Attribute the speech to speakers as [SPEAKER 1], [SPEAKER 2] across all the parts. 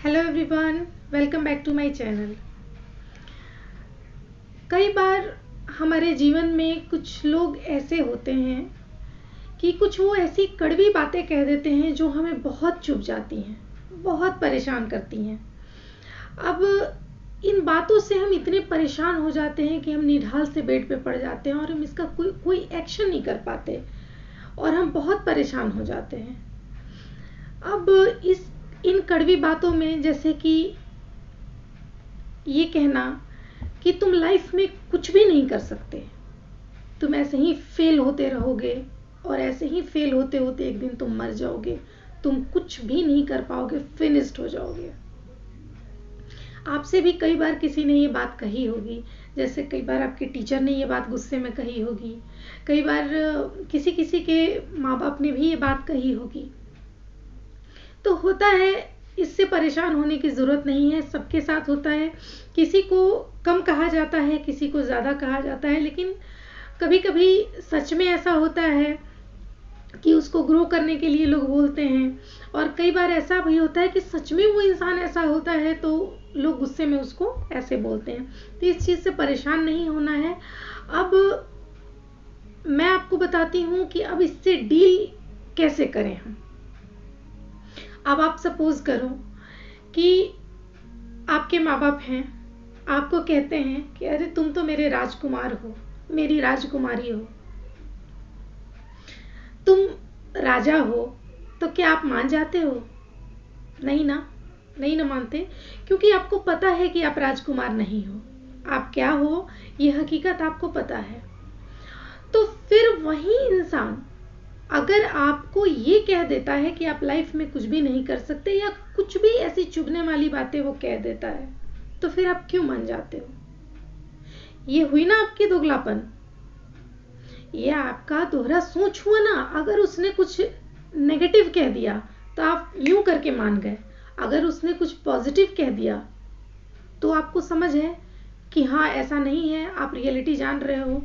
[SPEAKER 1] Hello everyone, welcome back to my channel. कई बार हमारे जीवन में कुछ लोग ऐसे होते हैं कि कुछ वो ऐसी कड़वी बातें कह देते हैं जो हमें बहुत चुभ जाती हैं, बहुत परेशान करती हैं। अब इन बातों से हम इतने परेशान हो जाते हैं कि हम निढाल से बेड पे पड़ जाते हैं और हम इसका कोई एक्शन नहीं कर पाते और हम बहुत परेशान हो जाते हैं। अब इन कड़वी बातों में जैसे कि ये कहना कि तुम लाइफ में कुछ भी नहीं कर सकते, तुम ऐसे ही फेल होते रहोगे और ऐसे ही फेल होते होते एक दिन तुम मर जाओगे, तुम कुछ भी नहीं कर पाओगे, फिनिश्ड हो जाओगे। आपसे भी कई बार किसी ने ये बात कही होगी, जैसे कई बार आपके टीचर ने ये बात गुस्से में कही होगी, कई बार किसी किसी के माँ बाप ने भी ये बात कही होगी। तो होता है, इससे परेशान होने की ज़रूरत नहीं है, सबके साथ होता है। किसी को कम कहा जाता है, किसी को ज़्यादा कहा जाता है, लेकिन कभी कभी सच में ऐसा होता है कि उसको ग्रो करने के लिए लोग बोलते हैं, और कई बार ऐसा भी होता है कि सच में वो इंसान ऐसा होता है तो लोग गुस्से में उसको ऐसे बोलते हैं। तो इस चीज़ से परेशान नहीं होना है। अब मैं आपको बताती हूँ कि अब इससे डील कैसे करें हम। अब आप सपोज करो कि आपके माँ बाप हैं, आपको कहते हैं कि अरे तुम तो मेरे राजकुमार हो, मेरी राजकुमारी हो, तुम राजा हो, तो क्या आप मान जाते हो? नहीं ना, नहीं ना मानते, क्योंकि आपको पता है कि आप राजकुमार नहीं हो, आप क्या हो ये हकीकत आपको पता है। तो फिर वही इंसान अगर आपको ये कह देता है कि आप लाइफ में कुछ भी नहीं कर सकते, या कुछ भी ऐसी चुभने वाली बातें वो कह देता है, तो फिर आप क्यों मान जाते हो? ये हुई ना आपकी दोगलापन, ये आपका दोहरा सोच हुआ ना। अगर उसने कुछ नेगेटिव कह दिया तो आप यूं करके मान गए, अगर उसने कुछ पॉजिटिव कह दिया तो आपको समझ है कि हाँ ऐसा नहीं है, आप रियलिटी जान रहे हो।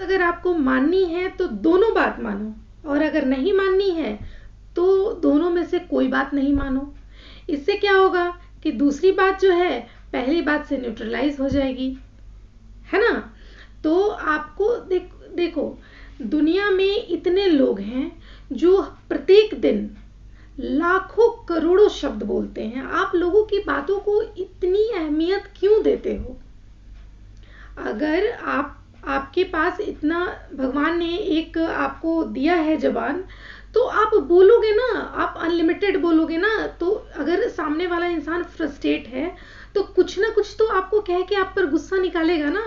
[SPEAKER 1] अगर आपको माननी है तो दोनों बात मानो, और अगर नहीं माननी है तो दोनों में से कोई बात नहीं मानो। इससे क्या होगा कि दूसरी बात जो है पहली बात से न्यूट्रलाइज हो जाएगी, है ना। तो आपको देखो, दुनिया में इतने लोग हैं जो प्रत्येक दिन लाखों करोड़ों शब्द बोलते हैं। आप लोगों की बातों को इतनी अहमियत क्यों देते हो? अगर आपके पास इतना भगवान ने एक आपको दिया है जबान, तो आप बोलोगे ना, आप अनलिमिटेड बोलोगे ना। तो अगर सामने वाला इंसान फ्रस्ट्रेट है तो कुछ ना कुछ तो आपको कह के आप पर गुस्सा निकालेगा ना।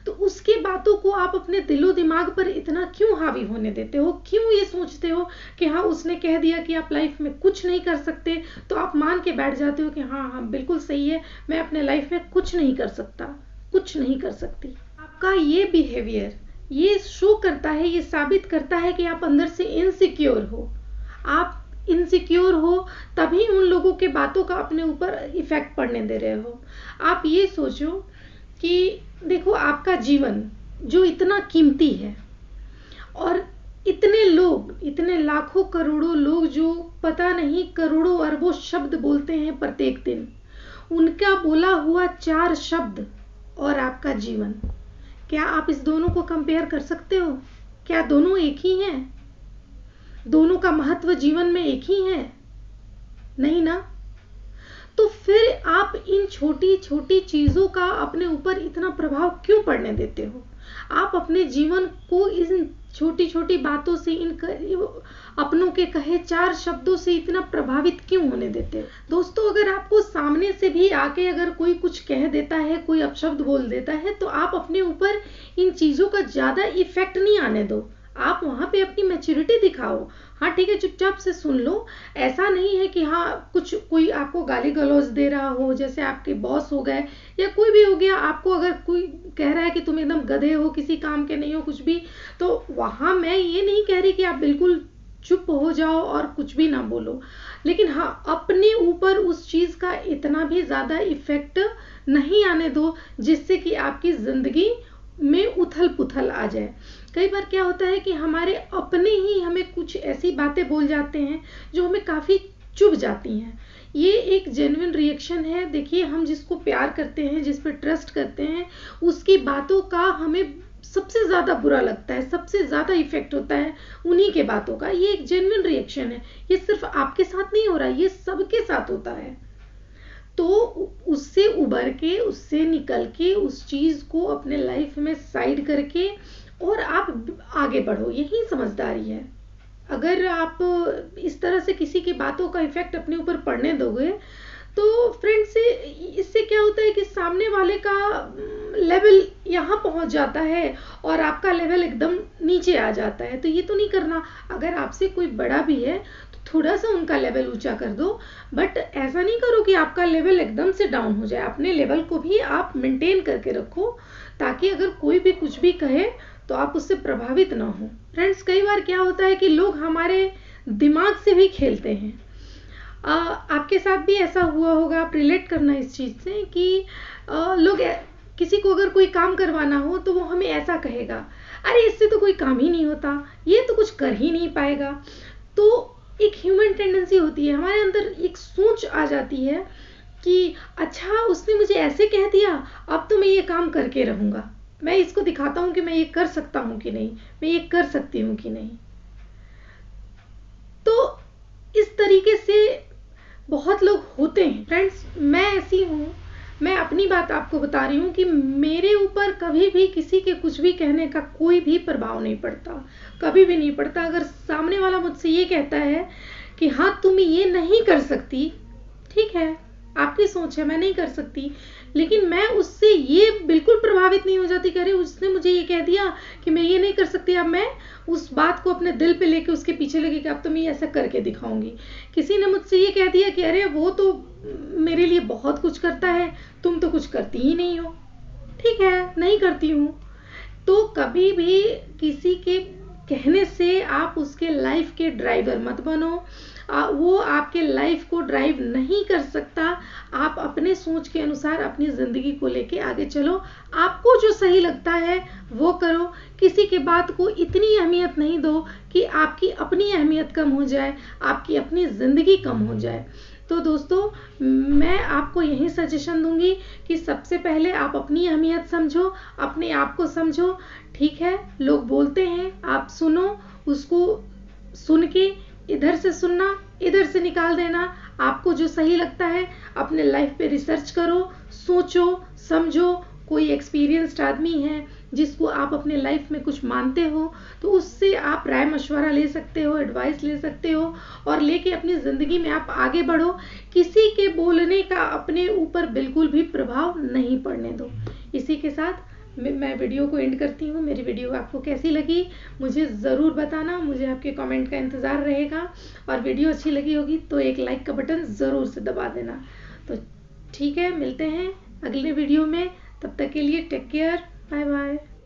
[SPEAKER 1] तो उसके बातों को आप अपने दिलो दिमाग पर इतना क्यों हावी होने देते हो? क्यों ये सोचते हो कि हाँ उसने कह दिया कि आप लाइफ में कुछ नहीं कर सकते, तो आप मान के बैठ जाते हो कि हाँ हाँ बिल्कुल सही है, मैं अपने लाइफ में कुछ नहीं कर सकता, कुछ नहीं कर सकती। आपका ये बिहेवियर ये शो करता है, ये साबित करता है कि आप अंदर से इनसिक्योर हो। आप इनसिक्योर हो तभी उन लोगों के बातों का अपने ऊपर इफेक्ट पड़ने दे रहे हो। आप ये सोचो कि देखो, आपका जीवन जो इतना कीमती है, और इतने लोग, इतने लाखों करोड़ों लोग जो पता नहीं करोड़ों अरबों शब्द बोलते हैं प्रत्येक दिन, उनका बोला हुआ 4 शब्द और आपका जीवन, क्या आप इस दोनों को कंपेयर कर सकते हो? क्या दोनों एक ही हैं? दोनों का महत्व जीवन में एक ही है? नहीं ना। तो फिर आप इन छोटी छोटी चीजों का अपने ऊपर इतना प्रभाव क्यों पड़ने देते हो? आप अपने जीवन को इन छोटी छोटी बातों से, इन अपनों के कहे 4 शब्दों से इतना प्रभावित क्यों होने देते हो? दोस्तों, अगर आपको सामने से भी आके अगर कोई कुछ कह देता है, कोई अपशब्द बोल देता है, तो आप अपने ऊपर इन चीजों का ज्यादा इफेक्ट नहीं आने दो। आप वहां पे अपनी मैच्योरिटी दिखाओ। हाँ ठीक है, चुपचाप से सुन लो। ऐसा नहीं है कि हाँ कुछ कोई आपको गाली गलौज दे रहा हो, जैसे आपके बॉस हो गए या कोई भी हो गया, आपको अगर कोई कह रहा है कि तुम एकदम गधे हो, किसी काम के नहीं हो, कुछ भी, तो वहां मैं ये नहीं कह रही कि आप बिल्कुल चुप हो जाओ और कुछ भी ना बोलो, लेकिन हाँ अपने ऊपर उस चीज का इतना भी ज्यादा इफेक्ट नहीं आने दो जिससे कि आपकी जिंदगी में उथल पुथल आ जाए। कई बार क्या होता है कि हमारे अपने ही हमें कुछ ऐसी बातें बोल जाते हैं जो हमें काफी चुभ जाती हैं, ये एक जेन्युइन रिएक्शन है। देखिए, हम जिसको प्यार करते हैं, जिस पर ट्रस्ट करते हैं, उसकी बातों का हमें सबसे ज़्यादा बुरा लगता है, सबसे ज़्यादा इफेक्ट होता है उन्हीं के बातों का। ये एक जेन्युइन रिएक्शन है। ये सिर्फ आपके साथ नहीं हो रहा, ये सबके साथ होता है। तो उससे उबर के, उससे निकल के, उस चीज़ को अपने लाइफ में साइड करके और आप आगे बढ़ो, यही समझदारी है। अगर आप इस तरह से किसी की बातों का इफेक्ट अपने ऊपर पड़ने दोगे तो फ्रेंड्स, इससे क्या होता है कि सामने वाले का लेवल यहाँ पहुँच जाता है और आपका लेवल एकदम नीचे आ जाता है। तो ये तो नहीं करना। अगर आपसे कोई बड़ा भी है तो थोड़ा सा उनका लेवल ऊंचा कर दो, बट ऐसा नहीं करो कि आपका लेवल एकदम से डाउन हो जाए। अपने लेवल को भी आप मेंटेन करके रखो, ताकि अगर कोई भी कुछ भी कहे तो आप उससे प्रभावित ना हो। फ्रेंड्स, कई बार क्या होता है कि लोग हमारे दिमाग से भी खेलते हैं। आपके साथ भी ऐसा हुआ होगा, आप रिलेट करना इस चीज़ से कि लोग किसी को अगर कोई काम करवाना हो तो वो हमें ऐसा कहेगा, अरे इससे तो कोई काम ही नहीं होता, ये तो कुछ कर ही नहीं पाएगा। तो एक ह्यूमन टेंडेंसी होती है, हमारे अंदर एक सोच आ जाती है कि अच्छा, उसने मुझे ऐसे कह दिया, अब तो मैं ये काम करके रहूँगा, मैं इसको दिखाता हूँ कि मैं ये कर सकता हूँ कि नहीं, मैं ये कर सकती हूँ कि नहीं। तो इस तरीके से बहुत लोग होते हैं। फ्रेंड्स, मैं ऐसी हूँ, मैं अपनी बात आपको बता रही हूँ कि मेरे ऊपर कभी भी किसी के कुछ भी कहने का कोई भी प्रभाव नहीं पड़ता, कभी भी नहीं पड़ता। अगर सामने वाला मुझसे ये कहता है कि हाँ तुम ये नहीं कर सकती, ठीक है, आपकी सोच है, मैं नहीं कर सकती, लेकिन मैं उससे ये बिल्कुल प्रभावित नहीं हो जाती कि अरे उसने मुझे ये कह दिया कि मैं ये नहीं कर सकती, अब मैं उस बात को अपने दिल पे लेके उसके पीछे लगे कि अब तो मैं ऐसा करके दिखाऊंगी। किसी ने मुझसे ये कह दिया कि अरे वो तो मेरे लिए बहुत कुछ करता है, तुम तो कुछ करती ही नहीं हो, ठीक है, नहीं करती हूँ। तो कभी भी किसी के कहने से आप उसके लाइफ के ड्राइवर मत बनो। वो आपके लाइफ को ड्राइव नहीं कर सकता। आप अपने सोच के अनुसार अपनी ज़िंदगी को लेके आगे चलो। आपको जो सही लगता है वो करो। किसी के बात को इतनी अहमियत नहीं दो कि आपकी अपनी अहमियत कम हो जाए, आपकी अपनी ज़िंदगी कम हो जाए। तो दोस्तों, मैं आपको यही सजेशन दूंगी कि सबसे पहले आप अपनी अहमियत समझो, अपने आप को समझो, ठीक है। लोग बोलते हैं, आप सुनो, उसको सुन के इधर से सुनना, इधर से निकाल देना। आपको जो सही लगता है अपने लाइफ पे रिसर्च करो, सोचो, समझो। कोई एक्सपीरियंस्ड आदमी है जिसको आप अपने लाइफ में कुछ मानते हो तो उससे आप राय मशवरा ले सकते हो, एडवाइस ले सकते हो और लेके अपनी ज़िंदगी में आप आगे बढ़ो। किसी के बोलने का अपने ऊपर बिल्कुल भी प्रभाव नहीं पड़ने दो। इसी के साथ मैं वीडियो को एंड करती हूँ। मेरी वीडियो आपको कैसी लगी मुझे ज़रूर बताना, मुझे आपके कमेंट का इंतज़ार रहेगा। और वीडियो अच्छी लगी होगी तो एक लाइक का बटन ज़रूर से दबा देना। तो ठीक है, मिलते हैं अगले वीडियो में। तब तक के लिए टेक केयर, बाय बाय।